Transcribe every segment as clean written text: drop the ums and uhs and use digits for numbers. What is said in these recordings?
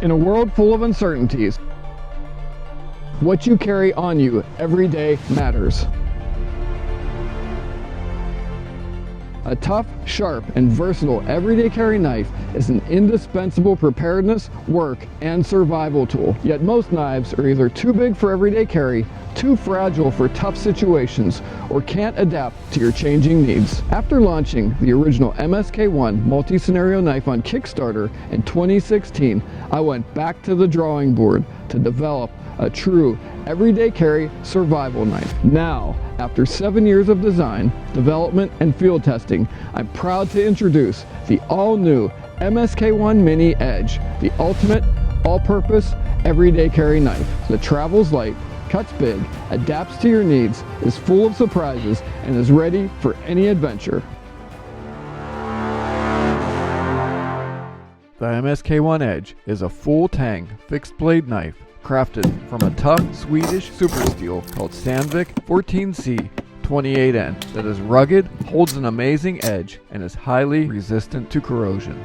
In a world full of uncertainties, what you carry on you every day matters. A tough, sharp, and versatile everyday carry knife is an indispensable preparedness, work, and survival tool. Yet most knives are either too big for everyday carry, too fragile for tough situations, or can't adapt to your changing needs. After launching the original MSK-1 Multi-Scenario Knife on Kickstarter in 2016, I went back to the drawing board to develop a true everyday carry survival knife. Now, after 7 years of design, development, and field testing, I'm proud to introduce the all-new MSK-1 Mini Edge, the ultimate all-purpose everyday carry knife that travels light, cuts big, adapts to your needs, is full of surprises, and is ready for any adventure. The MSK-1 Edge is a full tang fixed blade knife crafted from a tough Swedish Super Steel called Sandvik 14C 28N that is rugged, holds an amazing edge, and is highly resistant to corrosion.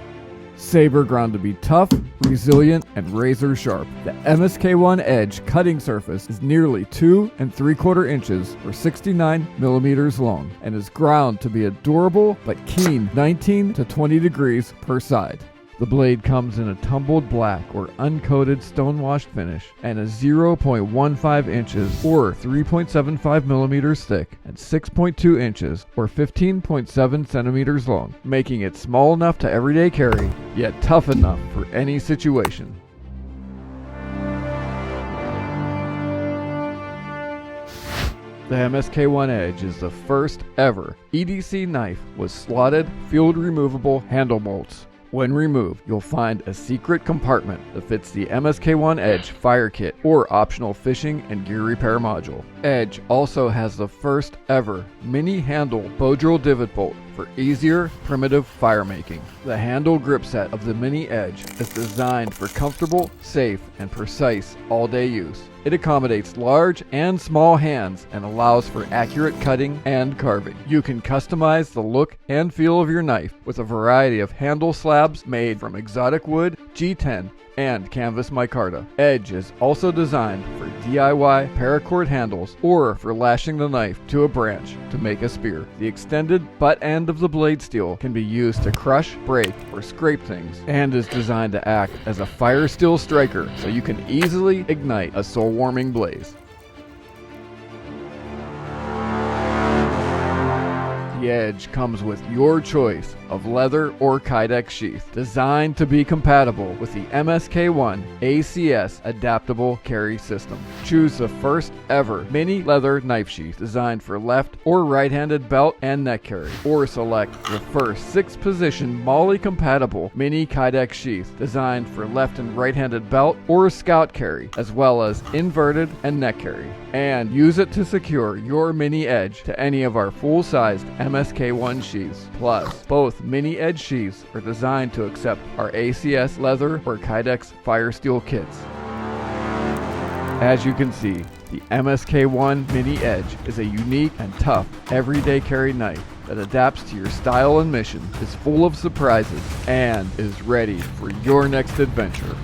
Saber ground to be tough, resilient, and razor sharp. The MSK-1 Edge cutting surface is nearly 2 3/4 inches or 69 millimeters long and is ground to be a durable but keen 19 to 20 degrees per side. The blade comes in a tumbled black or uncoated stonewashed finish and is 0.15 inches or 3.75 millimeters thick and 6.2 inches or 15.7 centimeters long, making it small enough to everyday carry, yet tough enough for any situation. The MSK-1 Edge is the first ever EDC knife with slotted, field removable handle bolts. When removed, you'll find a secret compartment that fits the MSK-1 Edge fire kit or optional fishing and gear repair module. Edge also has the first ever mini handle bow drill divot bolt for easier, primitive fire making. The handle grip set of the Mini Edge is designed for comfortable, safe, and precise all-day use. It accommodates large and small hands and allows for accurate cutting and carving. You can customize the look and feel of your knife with a variety of handle slabs made from exotic wood, G10, and canvas micarta. Edge is also designed for DIY paracord handles or for lashing the knife to a branch to make a spear. The extended butt end of the blade steel can be used to crush, break, or scrape things and is designed to act as a fire steel striker so you can easily ignite a soul-warming blaze. The Edge comes with your choice of leather or Kydex sheath, designed to be compatible with the MSK-1 ACS adaptable carry system. Choose the first ever mini leather knife sheath designed for left or right-handed belt and neck carry, or select the first 6-position MOLLE compatible mini Kydex sheath designed for left and right-handed belt or scout carry, as well as inverted and neck carry, and use it to secure your Mini Edge to any of our full-sized MSK-1 sheaths. Plus, both Mini Edge sheaths are designed to accept our ACS leather or Kydex fire steel kits. As you can see, the MSK-1 Mini Edge is a unique and tough everyday carry knife that adapts to your style and mission, is full of surprises, and is ready for your next adventure.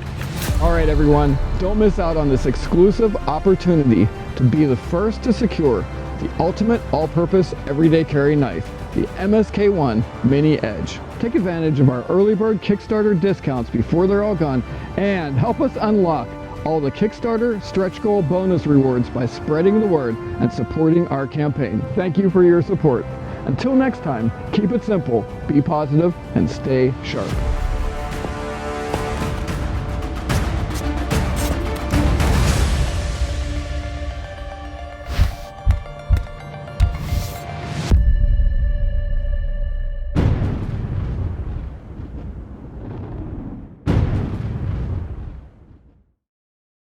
Alright everyone, don't miss out on this exclusive opportunity to be the first to secure the ultimate all-purpose everyday carry knife, the MSK-1 Mini Edge. Take advantage of our early bird Kickstarter discounts before they're all gone and help us unlock all the Kickstarter stretch goal bonus rewards by spreading the word and supporting our campaign. Thank you for your support. Until next time, keep it simple, be positive, and stay sharp.